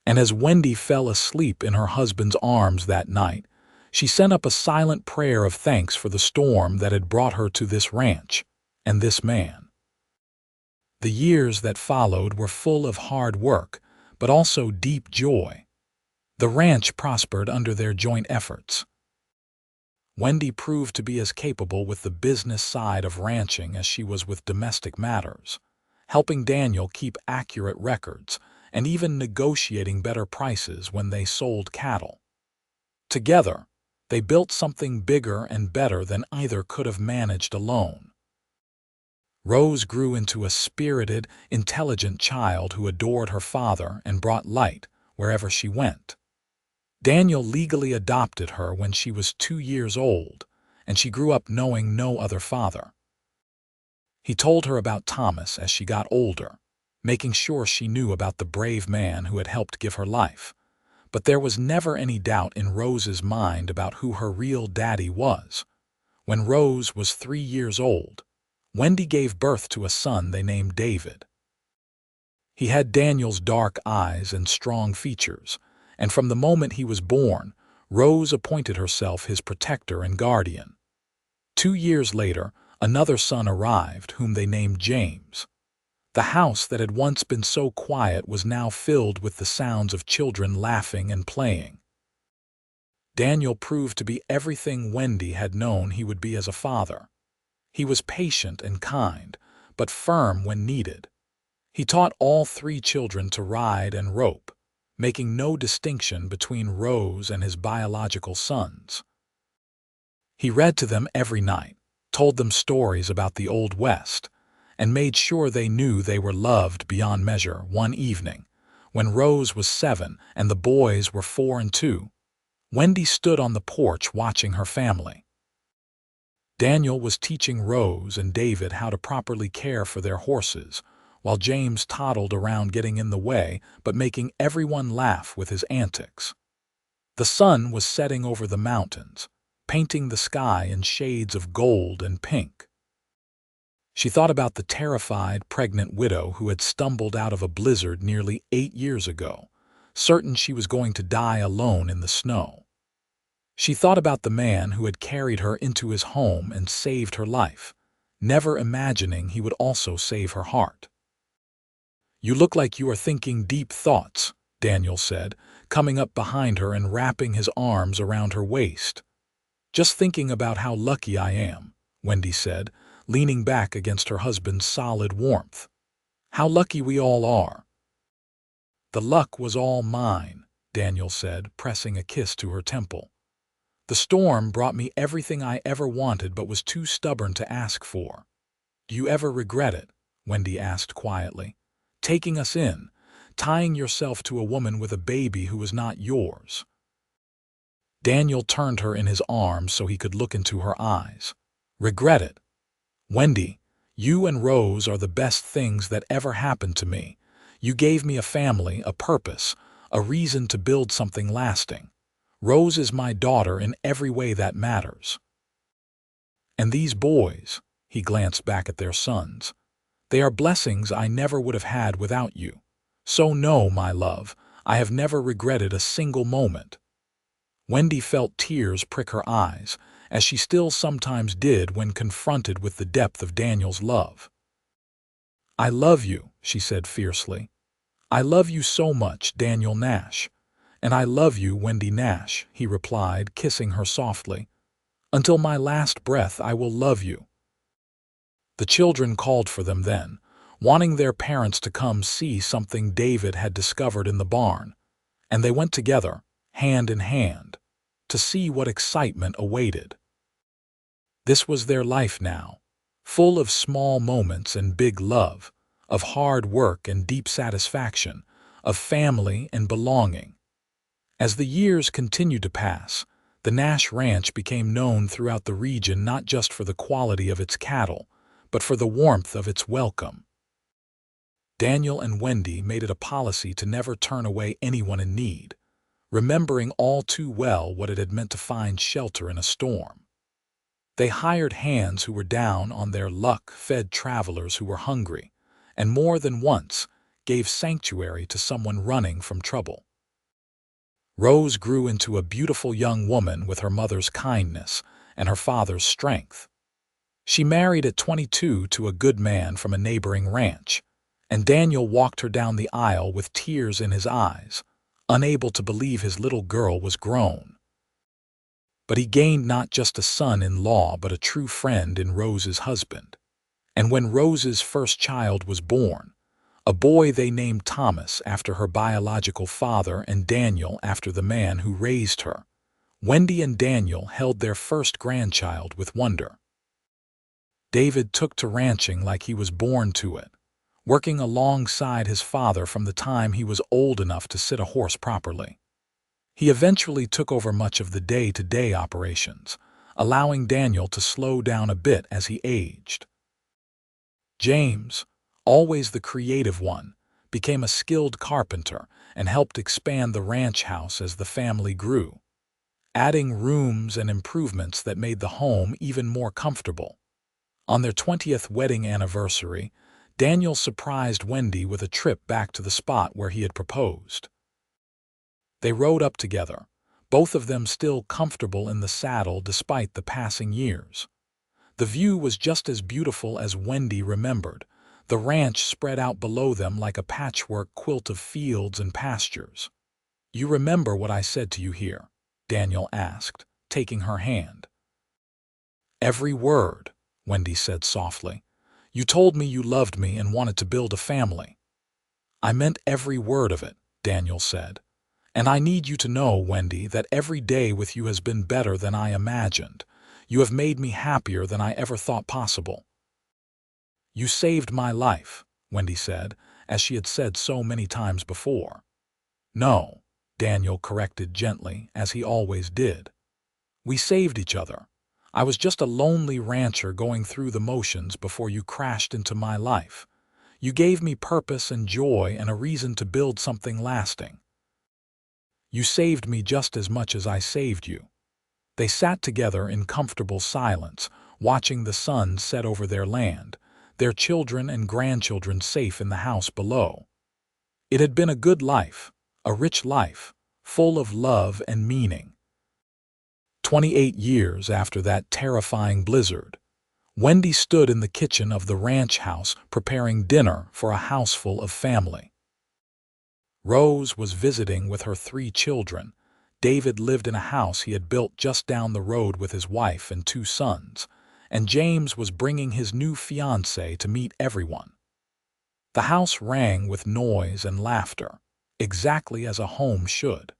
And as Wendy fell asleep in her husband's arms that night, she sent up a silent prayer of thanks for the storm that had brought her to this ranch and this man. The years that followed were full of hard work, but also deep joy. The ranch prospered under their joint efforts. Wendy proved to be as capable with the business side of ranching as she was with domestic matters, helping Daniel keep accurate records and even negotiating better prices when they sold cattle. Together, they built something bigger and better than either could have managed alone. Rose grew into a spirited, intelligent child who adored her father and brought light wherever she went. Daniel legally adopted her when she was 2 years old, and she grew up knowing no other father. He told her about Thomas as she got older, making sure she knew about the brave man who had helped give her life. But there was never any doubt in Rose's mind about who her real daddy was. When Rose was 3 years old, Wendy gave birth to a son they named David. He had Daniel's dark eyes and strong features, and from the moment he was born, Rose appointed herself his protector and guardian. 2 years later, another son arrived, whom they named James. The house that had once been so quiet was now filled with the sounds of children laughing and playing. Daniel proved to be everything Wendy had known he would be as a father. He was patient and kind, but firm when needed. He taught all 3 children to ride and rope, making no distinction between Rose and his biological sons. He read to them every night, told them stories about the Old West, and made sure they knew they were loved beyond measure. One evening, when Rose was 7 and the boys were 4 and 2, Wendy stood on the porch watching her family. Daniel was teaching Rose and David how to properly care for their horses, while James toddled around getting in the way but making everyone laugh with his antics. The sun was setting over the mountains, painting the sky in shades of gold and pink. She thought about the terrified, pregnant widow who had stumbled out of a blizzard nearly 8 years ago, certain she was going to die alone in the snow. She thought about the man who had carried her into his home and saved her life, never imagining he would also save her heart. "You look like you are thinking deep thoughts," Daniel said, coming up behind her and wrapping his arms around her waist. "Just thinking about how lucky I am," Wendy said, leaning back against her husband's solid warmth. "How lucky we all are." "The luck was all mine," Daniel said, pressing a kiss to her temple. "The storm brought me everything I ever wanted but was too stubborn to ask for." "Do you ever regret it?" Wendy asked quietly. "Taking us in, tying yourself to a woman with a baby who was not yours." Daniel turned her in his arms so he could look into her eyes. "Regret it? Wendy, you and Rose are the best things that ever happened to me. You gave me a family, a purpose, a reason to build something lasting. Rose is my daughter in every way that matters. And these boys," he glanced back at their sons, They are blessings I never would have had without you. So no, my love, I have never regretted a single moment." Wendy felt tears prick her eyes, as she still sometimes did when confronted with the depth of Daniel's love. "I love you," she said fiercely. "I love you so much, Daniel Nash." "And I love you, Wendy Nash," he replied, kissing her softly. "Until my last breath I will love you." The children called for them then, wanting their parents to come see something David had discovered in the barn, and they went together, hand in hand, to see what excitement awaited. This was their life now, full of small moments and big love, of hard work and deep satisfaction, of family and belonging. As the years continued to pass, the Nash Ranch became known throughout the region not just for the quality of its cattle, but for the warmth of its welcome. Daniel and Wendy made it a policy to never turn away anyone in need, remembering all too well what it had meant to find shelter in a storm. They hired hands who were down on their luck, fed travelers who were hungry, and more than once gave sanctuary to someone running from trouble. Rose grew into a beautiful young woman with her mother's kindness and her father's strength. She married at 22 to a good man from a neighboring ranch, and Daniel walked her down the aisle with tears in his eyes, unable to believe his little girl was grown. But he gained not just a son-in-law but a true friend in Rose's husband. And when Rose's first child was born, a boy they named Thomas after her biological father and Daniel after the man who raised her, Wendy and Daniel held their first grandchild with wonder. David took to ranching like he was born to it, working alongside his father from the time he was old enough to sit a horse properly. He eventually took over much of the day-to-day operations, allowing Daniel to slow down a bit as he aged. James, always the creative one, became a skilled carpenter and helped expand the ranch house as the family grew, adding rooms and improvements that made the home even more comfortable. On their 20th wedding anniversary, Daniel surprised Wendy with a trip back to the spot where he had proposed. They rode up together, both of them still comfortable in the saddle despite the passing years. The view was just as beautiful as Wendy remembered, the ranch spread out below them like a patchwork quilt of fields and pastures. "You remember what I said to you here?" Daniel asked, taking her hand. "Every word," Wendy said softly. "You told me you loved me and wanted to build a family." "I meant every word of it," Daniel said. "And I need you to know, Wendy, that every day with you has been better than I imagined. You have made me happier than I ever thought possible." "You saved my life," Wendy said, as she had said so many times before. "No," Daniel corrected gently, as he always did. "We saved each other. I was just a lonely rancher going through the motions before you crashed into my life. You gave me purpose and joy and a reason to build something lasting. You saved me just as much as I saved you." They sat together in comfortable silence, watching the sun set over their land, their children and grandchildren safe in the house below. It had been a good life, a rich life, full of love and meaning. 28 years after that terrifying blizzard, Wendy stood in the kitchen of the ranch house preparing dinner for a houseful of family. Rose was visiting with her 3 children. David lived in a house he had built just down the road with his wife and 2 sons, and James was bringing his new fiancée to meet everyone. The house rang with noise and laughter, exactly as a home should.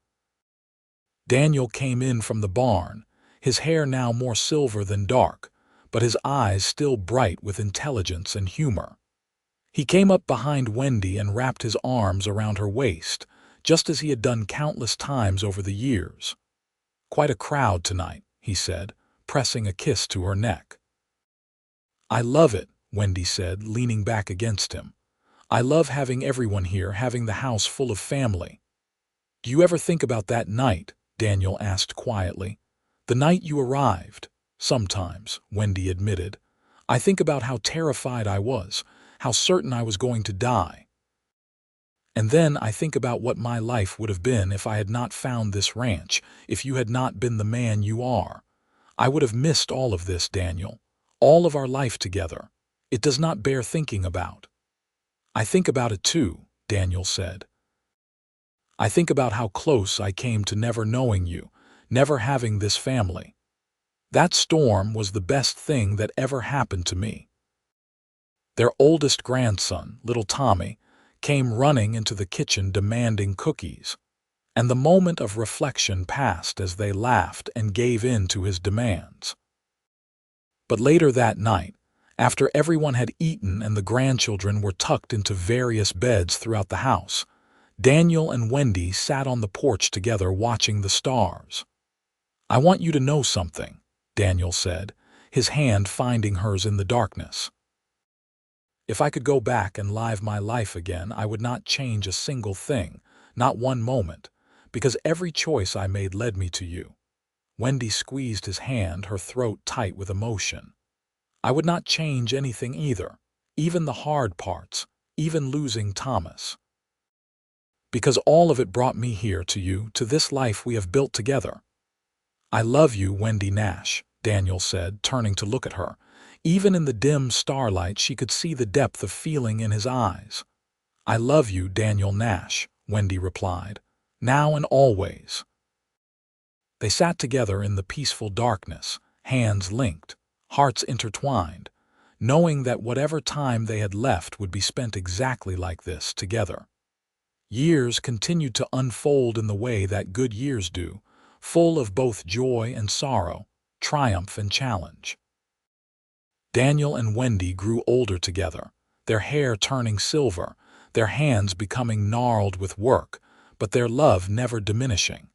Daniel came in from the barn, his hair now more silver than dark, but his eyes still bright with intelligence and humor. He came up behind Wendy and wrapped his arms around her waist, just as he had done countless times over the years. "Quite a crowd tonight," he said, pressing a kiss to her neck. "I love it," Wendy said, leaning back against him. "I love having everyone here, having the house full of family." "Do you ever think about that night?" Daniel asked quietly. "The night you arrived." "Sometimes," Wendy admitted. "I think about how terrified I was, how certain I was going to die. And then I think about what my life would have been if I had not found this ranch, if you had not been the man you are. I would have missed all of this, Daniel. All of our life together. It does not bear thinking about. I think about it too, Daniel said. I think about how close I came to never knowing you, never having this family. That storm was the best thing that ever happened to me. Their oldest grandson, little Tommy, came running into the kitchen demanding cookies, and the moment of reflection passed as they laughed and gave in to his demands. But later that night, after everyone had eaten and the grandchildren were tucked into various beds throughout the house, Daniel and Wendy sat on the porch together watching the stars. "I want you to know something," Daniel said, his hand finding hers in the darkness. "If I could go back and live my life again, I would not change a single thing, not one moment, because every choice I made led me to you." Wendy squeezed his hand, her throat tight with emotion. "I would not change anything either, even the hard parts, even losing Thomas. Because all of it brought me here to you, to this life we have built together." "I love you, Wendy Nash," Daniel said, turning to look at her. Even in the dim starlight, she could see the depth of feeling in his eyes. "I love you, Daniel Nash," Wendy replied, "now and always." They sat together in the peaceful darkness, hands linked, hearts intertwined, knowing that whatever time they had left would be spent exactly like this, together. Years continued to unfold in the way that good years do, full of both joy and sorrow, triumph and challenge. Daniel and Wendy grew older together, their hair turning silver, their hands becoming gnarled with work, but their love never diminishing.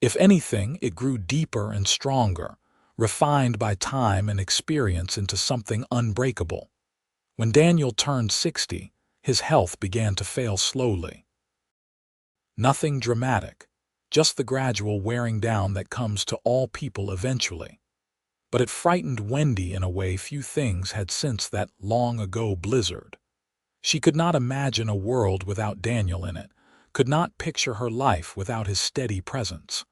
If anything, it grew deeper and stronger, refined by time and experience into something unbreakable. When Daniel turned 60, his health began to fail slowly. Nothing dramatic, just the gradual wearing down that comes to all people eventually. But it frightened Wendy in a way few things had since that long-ago blizzard. She could not imagine a world without Daniel in it, could not picture her life without his steady presence.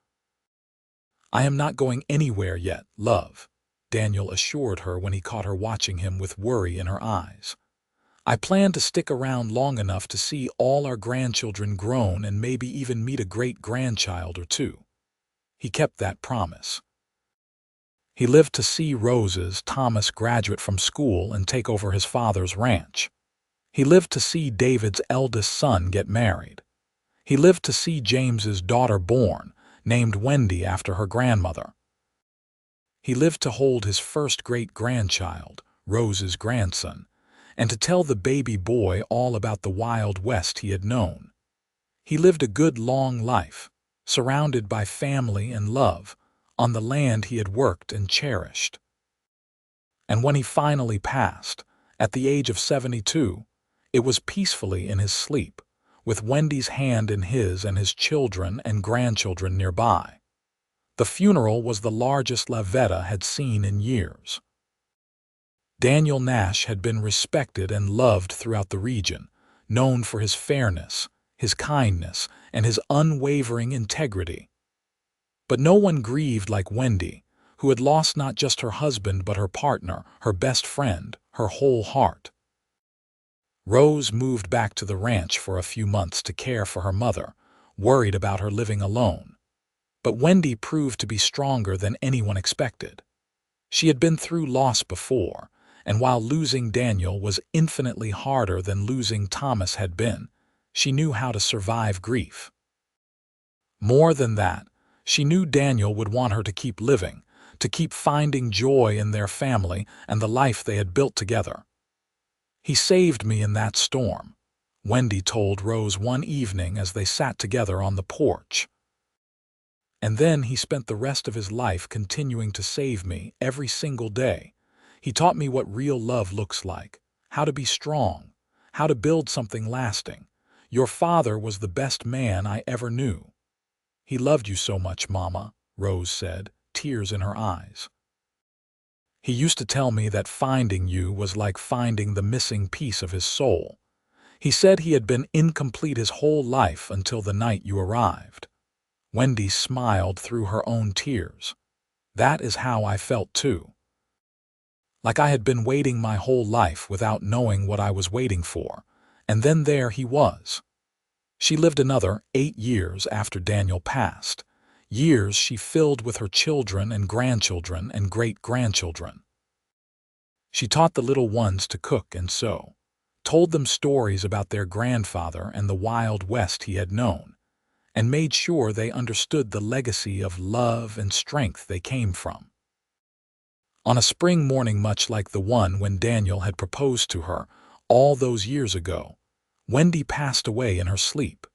"I am not going anywhere yet, love," Daniel assured her when he caught her watching him with worry in her eyes. "I plan to stick around long enough to see all our grandchildren grown and maybe even meet a great-grandchild or two." He kept that promise. He lived to see Rose's Thomas graduate from school and take over his father's ranch. He lived to see David's eldest son get married. He lived to see James's daughter born, named Wendy after her grandmother. He lived to hold his first great-grandchild, Rose's grandson, and to tell the baby boy all about the Wild West he had known. He lived a good long life, surrounded by family and love, on the land he had worked and cherished. And when he finally passed, at the age of 72, it was peacefully in his sleep, with Wendy's hand in his and his children and grandchildren nearby. The funeral was the largest Lavetta had seen in years. Daniel Nash had been respected and loved throughout the region, known for his fairness, his kindness, and his unwavering integrity. But no one grieved like Wendy, who had lost not just her husband but her partner, her best friend, her whole heart. Rose moved back to the ranch for a few months to care for her mother, worried about her living alone. But Wendy proved to be stronger than anyone expected. She had been through loss before, and while losing Daniel was infinitely harder than losing Thomas had been, she knew how to survive grief. More than that, she knew Daniel would want her to keep living, to keep finding joy in their family and the life they had built together. "He saved me in that storm," Wendy told Rose one evening as they sat together on the porch. "And then he spent the rest of his life continuing to save me every single day. He taught me what real love looks like, how to be strong, how to build something lasting. Your father was the best man I ever knew." "He loved you so much, Mama," Rose said, tears in her eyes. He used to tell me that finding you was like finding the missing piece of his soul. He said he had been incomplete his whole life until the night you arrived. Wendy smiled through her own tears. That is how I felt too. Like I had been waiting my whole life without knowing what I was waiting for, and then there he was. She lived another 8 years after Daniel passed, years she filled with her children and grandchildren and great-grandchildren. She taught the little ones to cook and sew, told them stories about their grandfather and the Wild West he had known, and made sure they understood the legacy of love and strength they came from. On a spring morning much like the one when Daniel had proposed to her all those years ago, Wendy passed away in her sleep.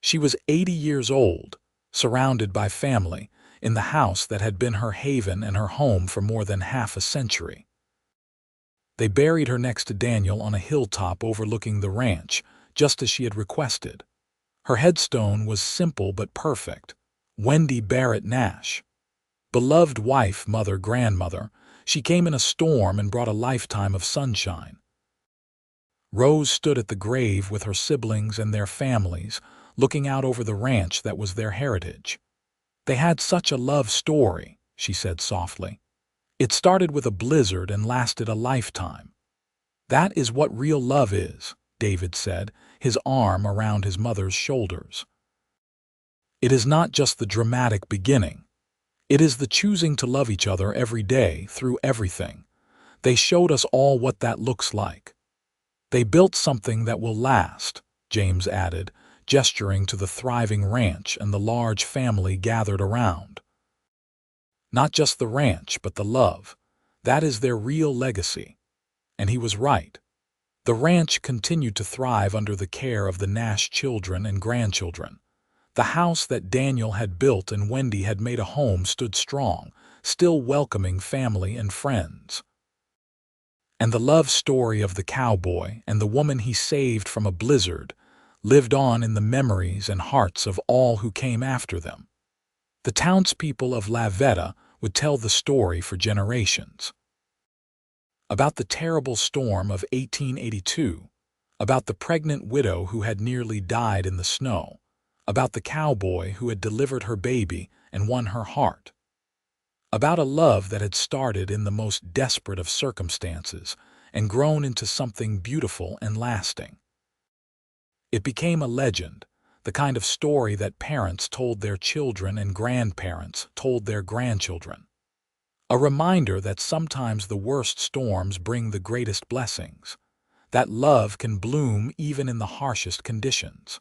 She was 80 years old, surrounded by family, in the house that had been her haven and her home for more than half a century. They buried her next to Daniel on a hilltop overlooking the ranch, just as she had requested. Her headstone was simple but perfect. Wendy Barrett Nash. Beloved wife, mother, grandmother, she came in a storm and brought a lifetime of sunshine. Rose stood at the grave with her siblings and their families, looking out over the ranch that was their heritage. They had such a love story, she said softly. It started with a blizzard and lasted a lifetime. That is what real love is, David said, his arm around his mother's shoulders. It is not just the dramatic beginning. It is the choosing to love each other every day through everything. They showed us all what that looks like. They built something that will last, James added, gesturing to the thriving ranch and the large family gathered around. Not just the ranch, but the love. That is their real legacy. And he was right. The ranch continued to thrive under the care of the Nash children and grandchildren. The house that Daniel had built and Wendy had made a home stood strong, still welcoming family and friends. And the love story of the cowboy and the woman he saved from a blizzard lived on in the memories and hearts of all who came after them. The townspeople of La Veta would tell the story for generations. About the terrible storm of 1882, about the pregnant widow who had nearly died in the snow, about the cowboy who had delivered her baby and won her heart, about a love that had started in the most desperate of circumstances and grown into something beautiful and lasting. It became a legend, the kind of story that parents told their children and grandparents told their grandchildren. A reminder that sometimes the worst storms bring the greatest blessings, that love can bloom even in the harshest conditions,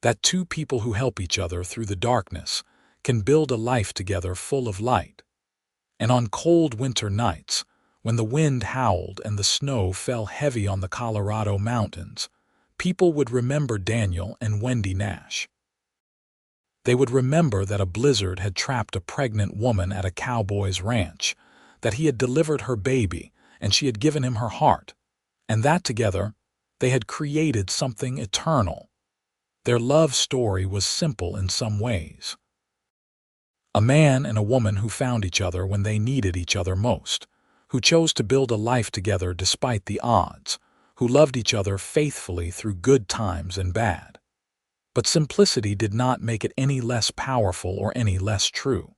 that two people who help each other through the darkness can build a life together full of light. And on cold winter nights, when the wind howled and the snow fell heavy on the Colorado mountains, people would remember Daniel and Wendy Nash. They would remember that a blizzard had trapped a pregnant woman at a cowboy's ranch, that he had delivered her baby and she had given him her heart, and that together they had created something eternal. Their love story was simple in some ways. A man and a woman who found each other when they needed each other most, who chose to build a life together despite the odds, who loved each other faithfully through good times and bad. But simplicity did not make it any less powerful or any less true.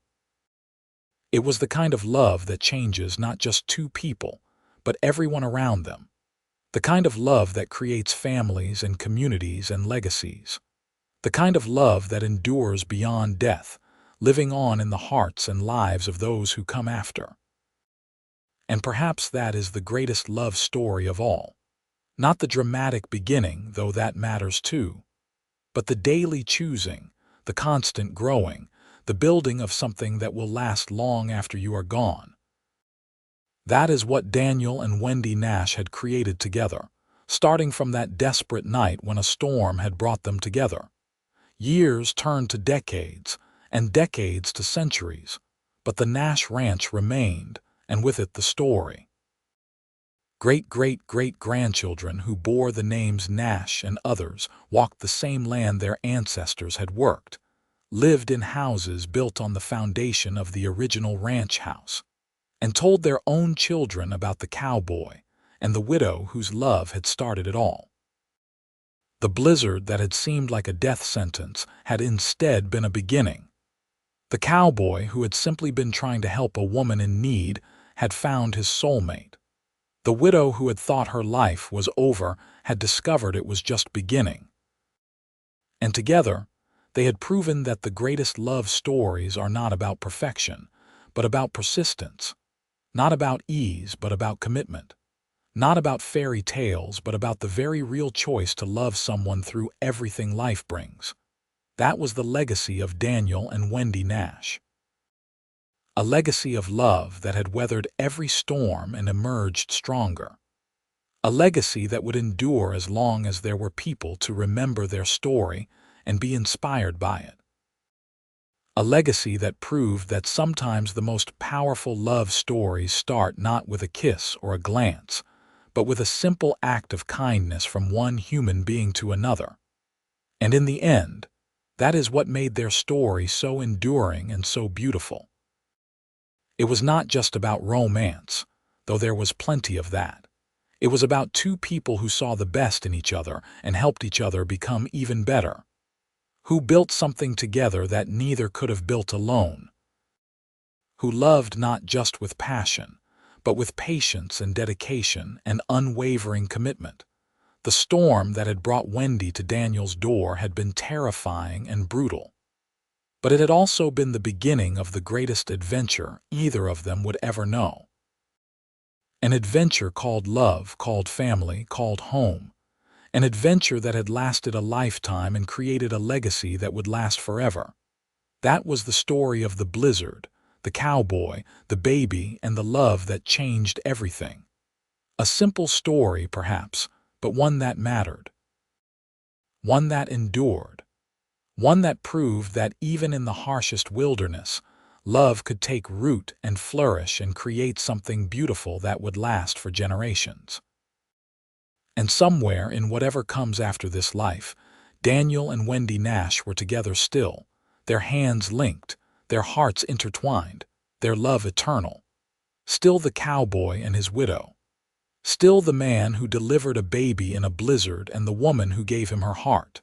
It was the kind of love that changes not just two people, but everyone around them. The kind of love that creates families and communities and legacies. The kind of love that endures beyond death, living on in the hearts and lives of those who come after. And perhaps that is the greatest love story of all. Not the dramatic beginning, though that matters too, but the daily choosing, the constant growing, the building of something that will last long after you are gone. That is what Daniel and Wendy Nash had created together, starting from that desperate night when a storm had brought them together. Years turned to decades, and decades to centuries, but the Nash Ranch remained, and with it the story. Great-great-great-grandchildren who bore the names Nash and others walked the same land their ancestors had worked, lived in houses built on the foundation of the original ranch house, and told their own children about the cowboy and the widow whose love had started it all. The blizzard that had seemed like a death sentence had instead been a beginning. The cowboy, who had simply been trying to help a woman in need, had found his soulmate. The widow who had thought her life was over had discovered it was just beginning. And together, they had proven that the greatest love stories are not about perfection, but about persistence. Not about ease, but about commitment. Not about fairy tales, but about the very real choice to love someone through everything life brings. That was the legacy of Daniel and Wendy Nash. A legacy of love that had weathered every storm and emerged stronger. A legacy that would endure as long as there were people to remember their story and be inspired by it. A legacy that proved that sometimes the most powerful love stories start not with a kiss or a glance, but with a simple act of kindness from one human being to another. And in the end, that is what made their story so enduring and so beautiful. It was not just about romance, though there was plenty of that. It was about two people who saw the best in each other and helped each other become even better. Who built something together that neither could have built alone. Who loved not just with passion, but with patience and dedication and unwavering commitment. The storm that had brought Wendy to Daniel's door had been terrifying and brutal. But it had also been the beginning of the greatest adventure either of them would ever know. An adventure called love, called family, called home. An adventure that had lasted a lifetime and created a legacy that would last forever. That was the story of the blizzard, the cowboy, the baby, and the love that changed everything. A simple story, perhaps, but one that mattered. One that endured. One that proved that even in the harshest wilderness, love could take root and flourish and create something beautiful that would last for generations. And somewhere in whatever comes after this life, Daniel and Wendy Nash were together still, their hands linked, their hearts intertwined, their love eternal. Still the cowboy and his widow. Still the man who delivered a baby in a blizzard and the woman who gave him her heart.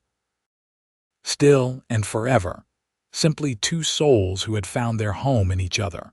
Still and forever, simply two souls who had found their home in each other.